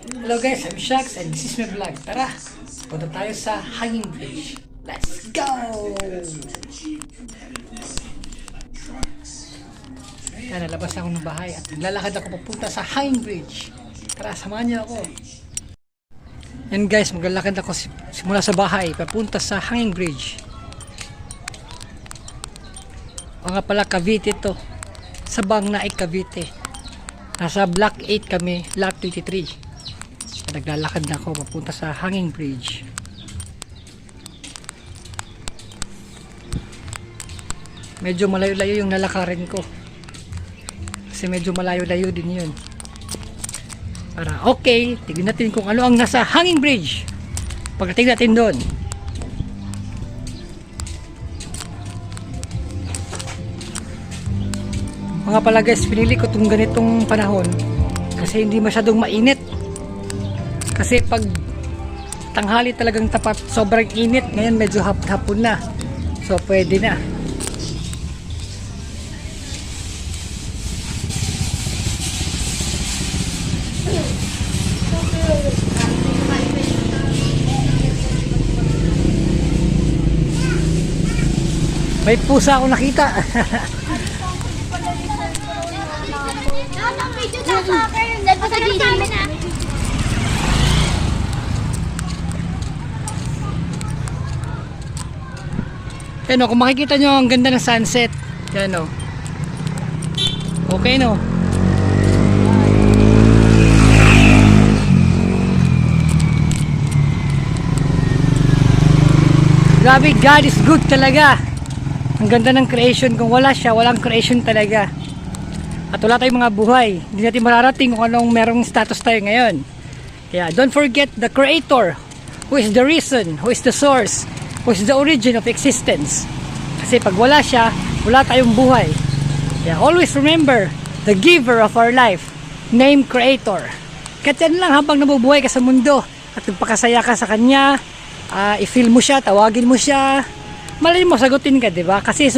Hello guys, I'm Shax and this is my vlog. Tara, punta tayo sa Hanging Bridge. Let's go! Yan, nalabas ako ng bahay at lalakad ako papunta sa Hanging Bridge. Tara, samahan niyo ako. Yan guys, maglalakad ako simula sa bahay papunta sa Hanging Bridge. O nga pala, Cavite to. Sa Bangnaik, Cavite. Nasa Block 8 kami, Lot 23. Naglalakad na ako papunta sa Hanging Bridge. Medyo malayo-layo yung nalakarin ko. Kasi medyo malayo-layo din yun. Para okay, tignan natin kung ano ang nasa Hanging Bridge. Pagdating natin doon. Mga pala guys, pinili ko itong ganitong panahon kasi hindi masyadong mainit. Kasi pag tanghali talagang tapat, sobrang init. Ngayon medyo hapon na. So pwede na. May pusa ako nakita. Yan o, kung makikita nyo ang ganda ng sunset. Yan o. Okay no. Grabe, God is good talaga. Ang ganda ng creation. Kung wala siya, walang creation talaga. At wala tayong mga buhay. Hindi natin mararating kung anong merong status tayo ngayon. Kaya don't forget the Creator, who is the reason, who is the source, who is the origin of existence. Kasi pag wala siya, wala tayong buhay. Kaya always remember the giver of our life, named Creator. Kahit yan lang habang nabubuhay ka sa mundo at nagpakasaya ka sa Kanya, i-feel mo siya, tawagin mo siya, malay mo, sagutin ka, diba? Kasi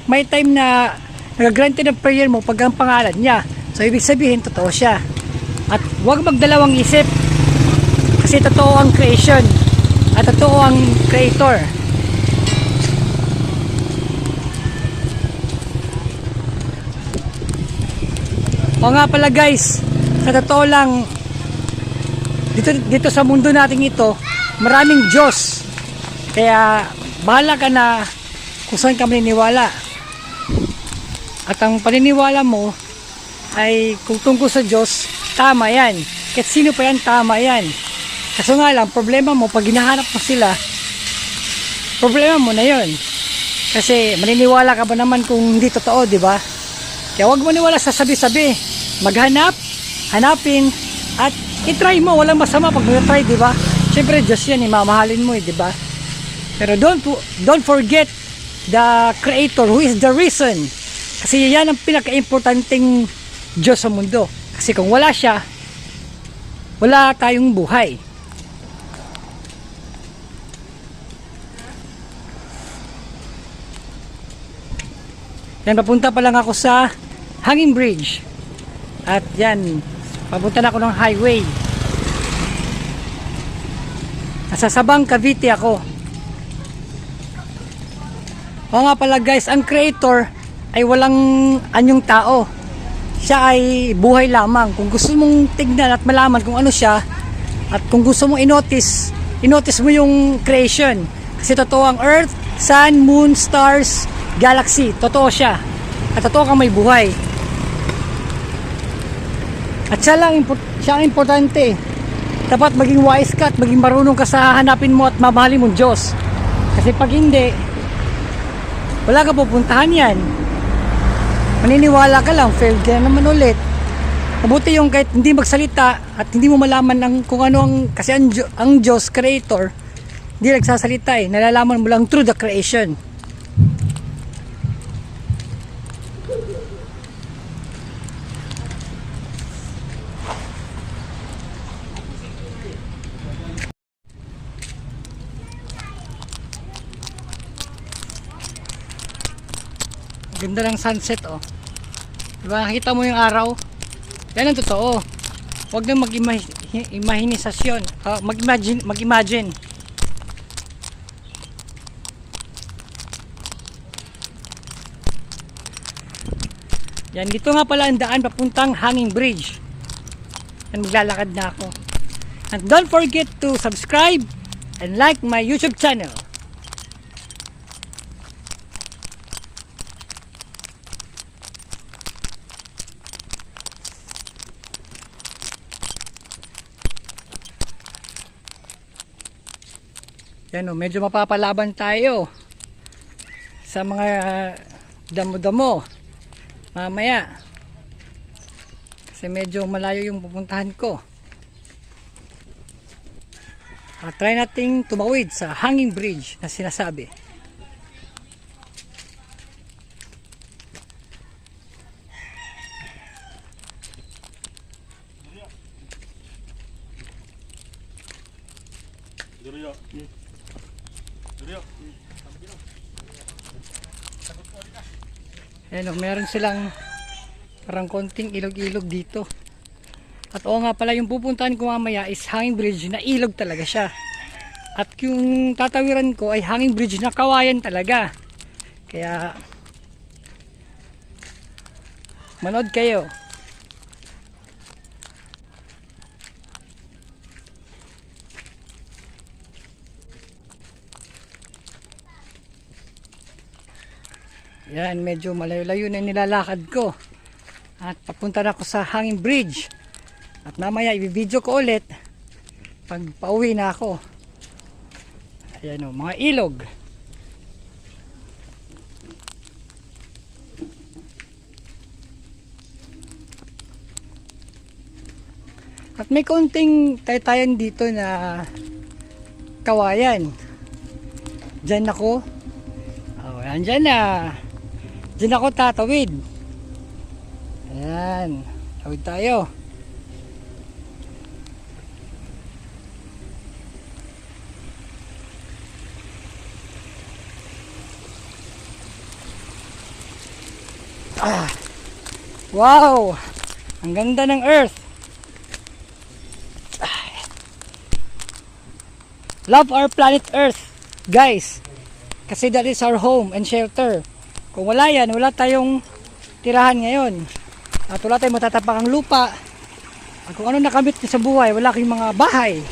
may time na nag-granted ang prayer mo pag ang pangalan niya. So ibig sabihin, totoo siya. At huwag magdalawang isip. Kasi totoo ang creation. At totoo ang Creator. O nga pala guys, sa totoo lang, dito sa mundo natin ito, maraming Diyos. Kaya bahala ka na kung saan ka maniniwala. At ang paniniwala mo ay kung tungkol sa Diyos, tama yan. Kahit sino pa yan, tama yan. Kaso nga lang, problema mo, pag hinahanap mo sila, problema mo na yon. Kasi maniniwala ka ba naman kung hindi totoo, di ba? Kaya huwag maniwala sa sabi-sabi. Maghanap, hanapin, at itry mo. Walang masama pag mag-try, di ba? Siyempre, Diyos yan, mamahalin mo, di ba? Pero don't forget the Creator, who is the reason. Kasi yan ang pinaka-importanting Diyos sa mundo. Kasi kung wala siya, wala tayong buhay. Yan, papunta pa lang ako sa Hanging Bridge. At yan, papunta na ako ng highway. Nasa Sabang, Cavite ako. O nga pala guys, ang Creator ay walang anyong tao. Siya ay buhay lamang. Kung gusto mong tignan at malaman kung ano siya, at kung gusto mong i-notice mo yung creation. Kasi totoo ang Earth, Sun, Moon, Stars, Galaxy. Totoo siya. At totoo kang may buhay. At siya ang importante. Dapat maging wise ka at maging marunong ka sa hanapin mo at mamahalin mong Diyos. Kasi pag hindi, wala ka pupuntahan yan. Maniniwala ka lang, failed ka naman ulit. Mabuti yung kahit hindi magsalita at hindi mo malaman kung ano kasi ang Diyos, Creator, hindi nagsasalita eh. Nalalaman mo lang through the creation. Ganda ng sunset oh. Diba? Nakita mo yung araw? Yan ang totoo. Huwag na mag-imahinisasyon. Mag-imagine. Yan, dito nga pala ang daan papuntang Hanging Bridge. Yan, maglalakad na ako. And don't forget to subscribe and like my YouTube channel. Yan o, medyo mapapalaban tayo sa mga damo-damo mamaya kasi medyo malayo yung pupuntahan ko. Try nating tumawid sa Hanging Bridge na sinasabi. Ayan o, meron silang parang konting ilog-ilog dito. At oo nga pala, yung pupuntahan ko mamaya is Hanging Bridge na ilog talaga siya. At yung tatawiran ko ay Hanging Bridge na kawayan talaga. Kaya manood kayo. Yan, medyo malayo-layo na nilalakad ko. At papunta na ako sa Hanging Bridge. At mamaya i-video ko ulit pag pauwi na ako. Ayan o, mga ilog. At may konting taytayan dito na kawayan. Diyan ako. Oh, andyan na. Diyan ako tatawid. Ayan. Tawid tayo. Wow! Ang ganda ng earth. Love our planet earth, guys. Kasi that is our home and shelter. Kung wala yan, wala tayong tirahan ngayon. At wala tayong matatapakang lupa. At kung ano nakamit sa buhay, wala kayong mga bahay.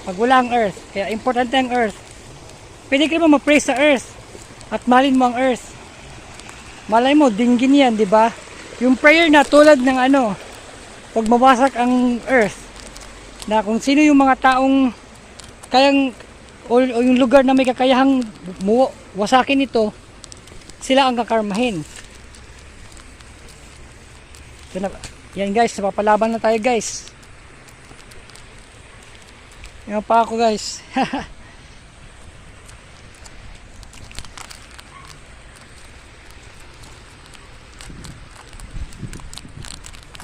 Pag wala ang earth. Kaya importante ang earth. Pwede ka naman ma-praise sa earth. At mahalin mo ang earth. Malay mo, dinggin yan, di ba? Yung prayer na tulad ng ano, pag mawasak ang earth, na kung sino yung mga taong kayang, o yung lugar na may kakayahang wasakin ito, sila ang kakarmahin. Yan guys, napapalaban na tayo guys. Yan pa ako guys.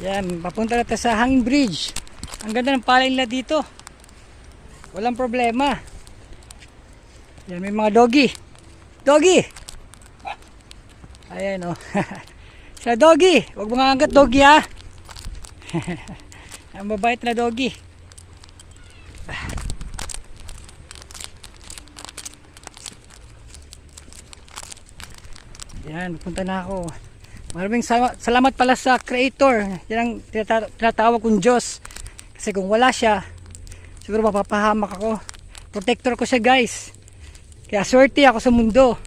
Yan, papunta na tayo sa Hanging Bridge. Ang ganda ng palay nila dito. Walang problema. Yan, may mga doggy. Doggy! Ayan o. Sila doggy. Huwag mga anggat doggy ha. Ang mabait na doggy. Yan, punta na ako. Maraming salamat pala sa Creator. Yan ang tinatawag kong Diyos. Kasi kung wala siya, siguro mapapahamak ako. Protector ko siya guys. Kaya swerte ako sa mundo.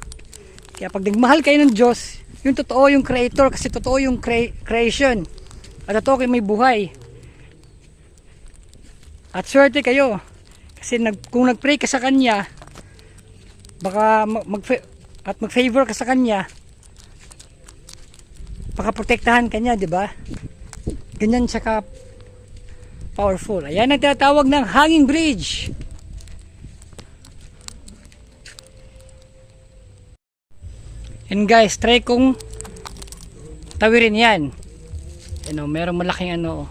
Kaya pag nagmahal kayo ng Diyos, yung totoo yung Creator. Kasi totoo yung creation. At totoo kayo may buhay. At swerte kayo. Kasi kung nag-pray ka sa Kanya, baka mag-favor ka sa Kanya, baka protektahan ka niya, di ba? Ganyan siya ka powerful. Ayan ang tinatawag ng Hanging Bridge. And guys, try kong tawirin yan. Ano, merong malaking ano.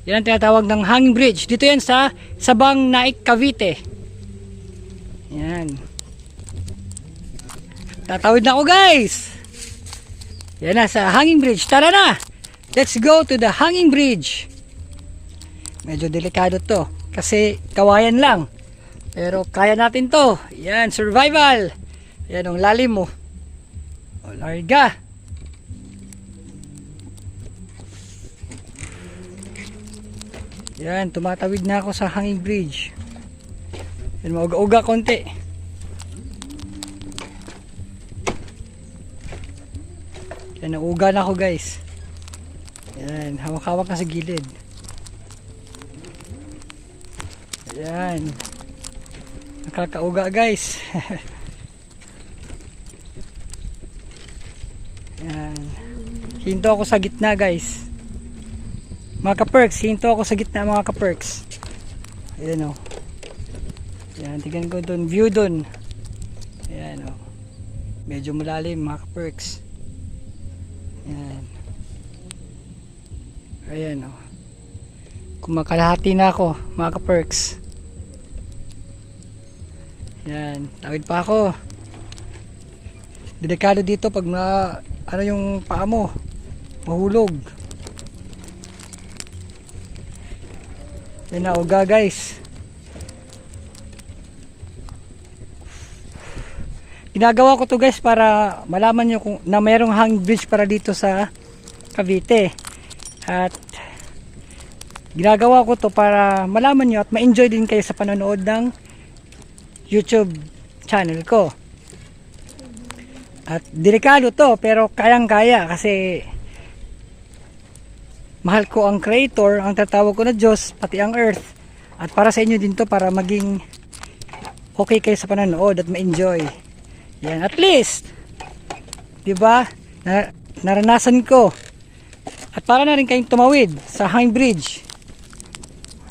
Yan ang tinatawag ng Hanging Bridge. Dito yan sa Sabang Naik, Cavite. Yan. Tatawid na ako guys. Yan na sa Hanging Bridge. Tara na! Let's go to the Hanging Bridge. Medyo delikado to. Kasi kawayan lang. Pero kaya natin to. Yan, survival. Yan ang lalim mo. O, larga. Yan, tumatawid na ako sa hanging bridge. Yan, mauga-uga konti. Yan, nauga na ako guys. Yan, hawak-hawak na sa gilid. Yan. Nakakauga guys. Yan. Hinto ako sa gitna guys. Mga ka-perks, hinto ako sa gitna mga ka-perks. Ayan o. Yan, tignan ko dun. View dun. Ayan o. Medyo malalim mga ka-perks. Yan. Ayan o. Kumakalahati na ako mga ka-perks. Yan, tawid pa ako. Delikado dito pag ano yung paa mo, mahulog. Yan, nauga guys. Ginagawa ko to guys para malaman nyo kung na mayroong hanging bridge para dito sa Cavite. At ginagawa ko to para malaman nyo at ma-enjoy din kayo sa panonood ng YouTube channel ko. At delikado to pero kayang-kaya kasi mahal ko ang creator, ang tatawag ko na Diyos, pati ang earth. At para sa inyo din to para maging okay kayo sa panonood at ma-enjoy. Yan, at least 'di ba? Naranasan ko. At para na rin kayong tumawid sa hanging bridge.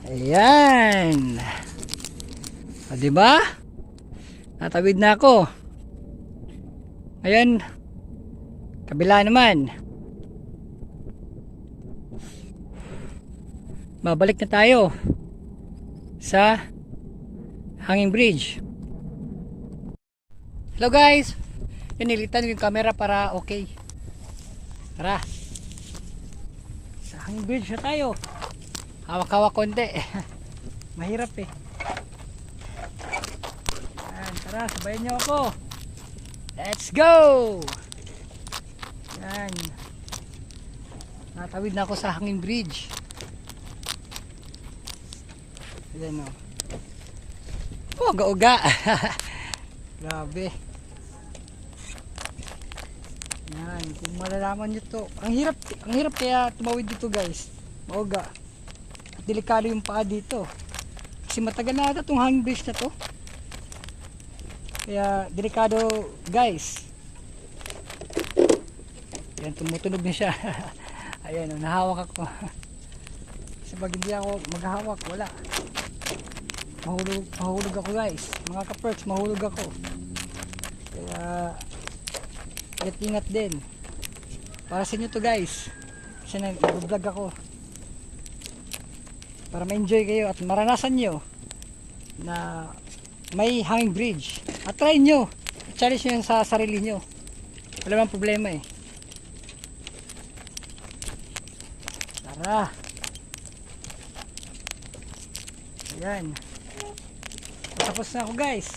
Ayan. O, 'di ba? Natawid na ako. Ngayon, kabila naman. Babalik na tayo sa hanging bridge. Hello guys. Pinilitan yung camera para okay. Tara. Sa hanging bridge na tayo. Hawak-hawak konti. Mahirap eh. Yan, tara, sabayan nyo ako. Let's go! Yan. Natawid na ako sa hanging bridge. Ayan o. Oh, uga-uga. Grabe. Yan, kung malalaman nyo to. Ang hirap kaya tumawid dito guys. Mauga. At delikado yung paa dito. Kasi matagal na ata itong hanging bridge na to. Kaya delikado guys. Yan, tumutunog na siya. Ayan, nahawak ako. Kasi pag hindi ako maghahawak, wala. Mahulog ako guys. Mga ka-perks, mahulog ako. Kaya ingat din. Para sa inyo to guys. Kasi nag-vlog ako. Para ma-enjoy kayo at maranasan nyo na may hanging bridge. At try nyo. Challenge nyo sa sarili nyo. Wala mang problema eh. Tara. Ayan. Tapos na ako guys.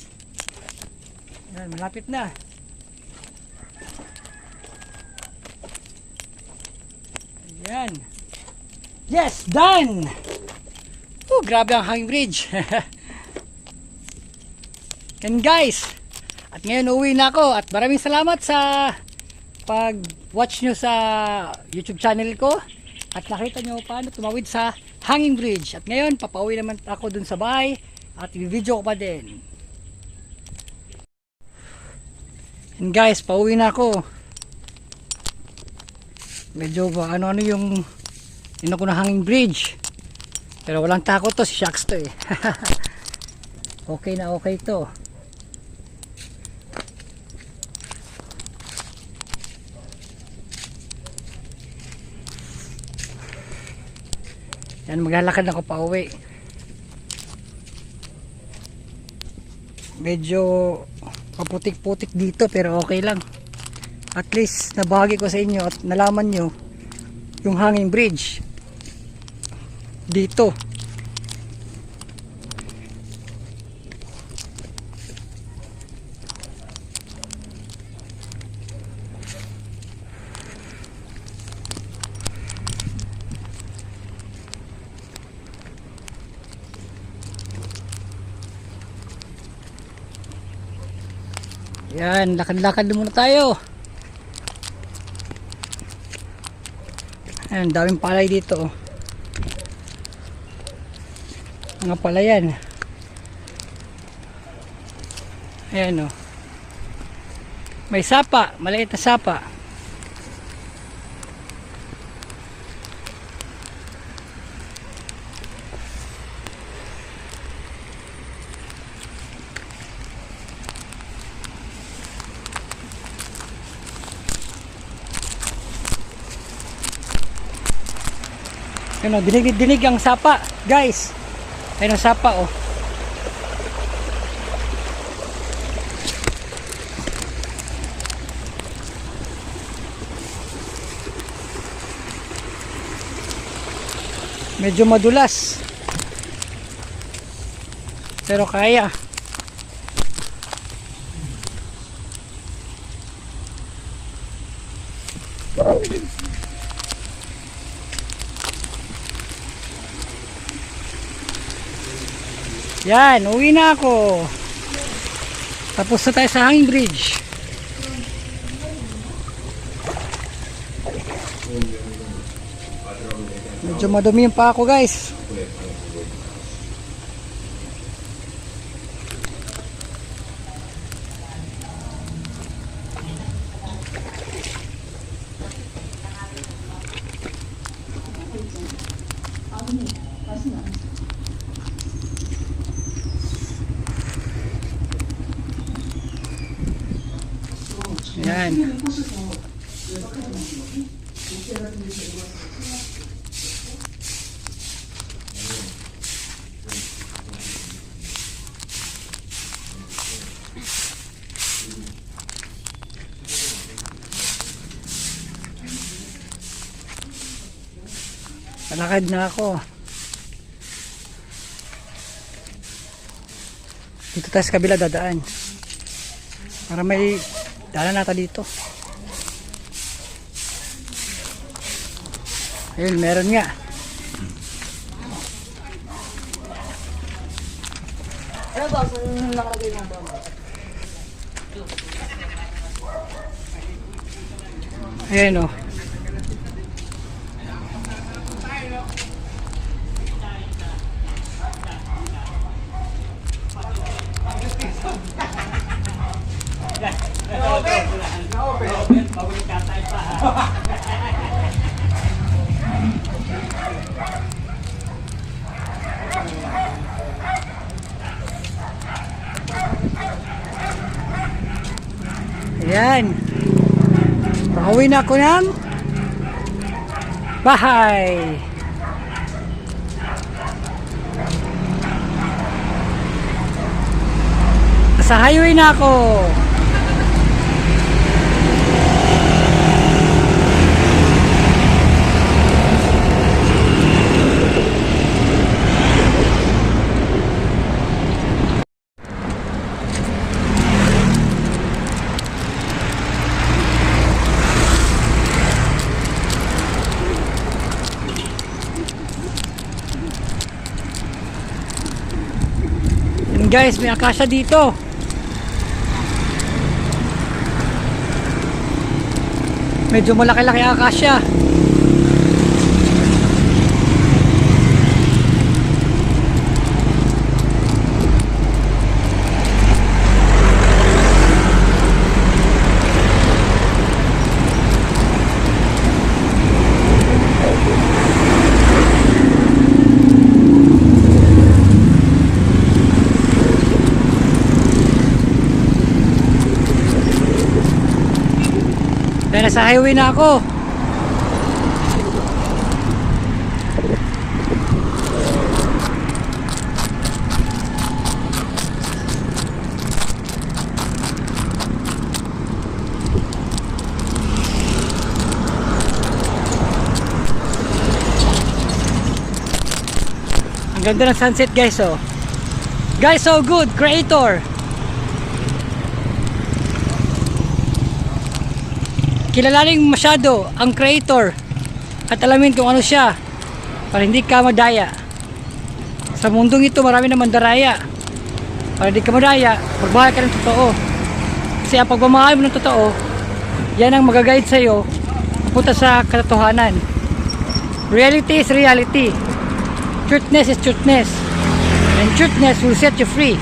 Ayan, malapit na. Ayan. Yes, done! Oh, grabe ang hanging bridge. Yan guys. At ngayon uwi na ako. At maraming salamat sa pag-watch nyo sa YouTube channel ko. At nakita nyo paano tumawid sa hanging bridge. At ngayon, papauwi naman ako dun sa bahay. At i-video ko pa din. And guys, pauwi na ako. Medyo ba ano-ano yung ko na hanging bridge. Pero walang takot to, si Shax to eh. Okay na okay to. Yan, maglalakad ako pa uwi. Medyo kaputik-putik dito pero okay lang. At least nabahagi ko sa inyo at nalaman nyo yung hanging bridge dito Yan, lakad-lakad muna tayo. Ayan, daming palay dito. Mga palayan. Ayan o. May sapa, maliit na sapa. Ayan o, dinig ang sapa, guys. Ayan ang sapa o. Medyo madulas. Pero kaya. Yan, uwi na ako. Tapos na tayo sa hanging bridge. Medyo madumi yung pa ako, guys. Yan. Palakad na ako. Dito tayo sa kabila dadaan. Para may dala nata dito. Ayun, meron nga. Ano ba? Saan nakalagay ng bama? Ayan o. Ayan. Pauwi na ako ng bahay. Sa highway na ako. Yan guys, may akasya dito. Medyo malaki-laki ang akasya. Dahil nasa highway na ako. Ang ganda ng sunset guys oh. Guys, so good, creator. Kilalaning masyado ang creator at alamin kung ano siya para hindi ka madaya. Sa mundong ito marami na mandaraya. Para hindi ka madaya, magbahay ka ng totoo. Kasi ang pagmamahal mo ng totoo, yan ang mag-guide sa'yo punta sa katotohanan. Reality is reality. Truthness is truthness. And truthness will set you free.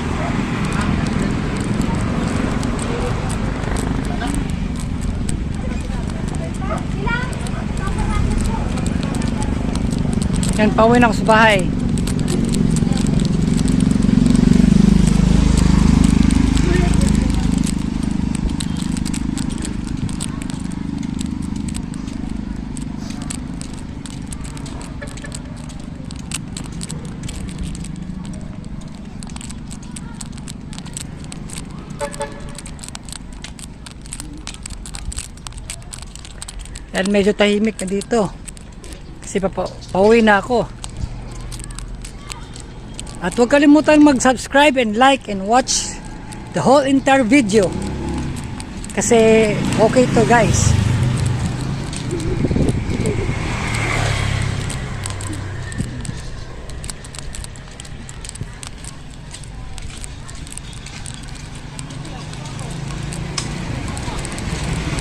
Yan, pauwi na ako sa bahay. Dahil medyo tahimik na dito. Kasi pauwi na ako. At huwag kalimutan mag-subscribe and like and watch the whole entire video. Kasi okay to guys.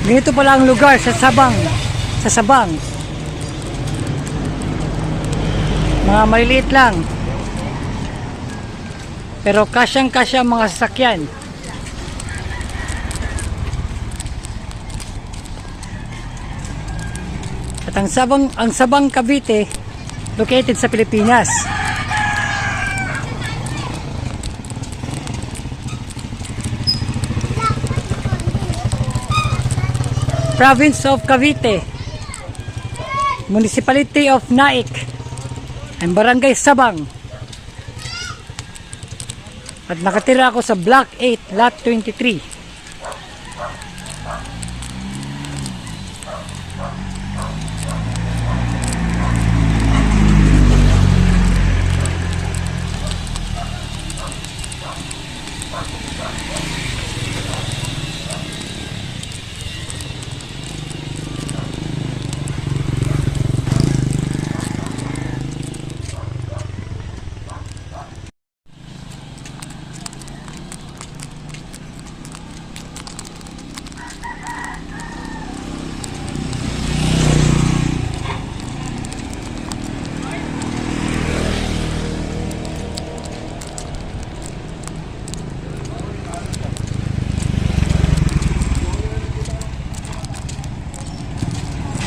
Ganito pala ang lugar sa Sabang. Sa Sabang. Mga maliliit lang. Pero kasyang-kasya mga sasakyan. At ang Sabang Cavite located sa Pilipinas. Province of Cavite, Municipality of Naik, and Barangay Sabang. At nakatira ako sa Block 8, Lot 23.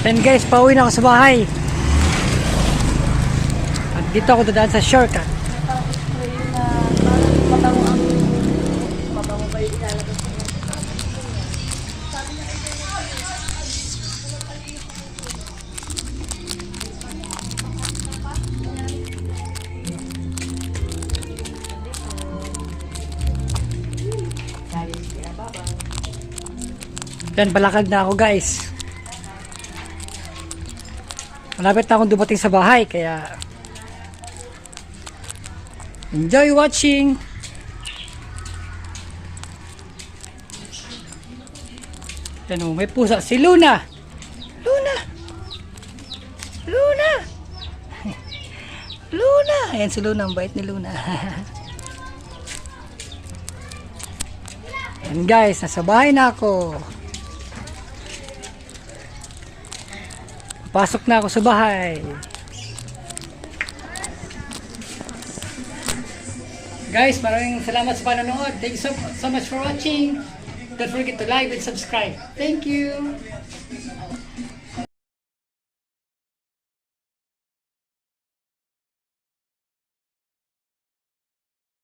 Then guys, pauwi na ako sa bahay. At dito ako dadaan sa shortcut. Then balakad na ako guys. Malapit na akong dumating sa bahay, kaya enjoy watching. Yan o, may pusa si Luna. Luna, Luna, Luna. Ayan si Luna, ang bait ni Luna. Yan guys, nasa bahay na ako. Pasok na ako sa bahay. Guys, maraming salamat sa panonood. Thank you so much for watching. Don't forget to like and subscribe. Thank you.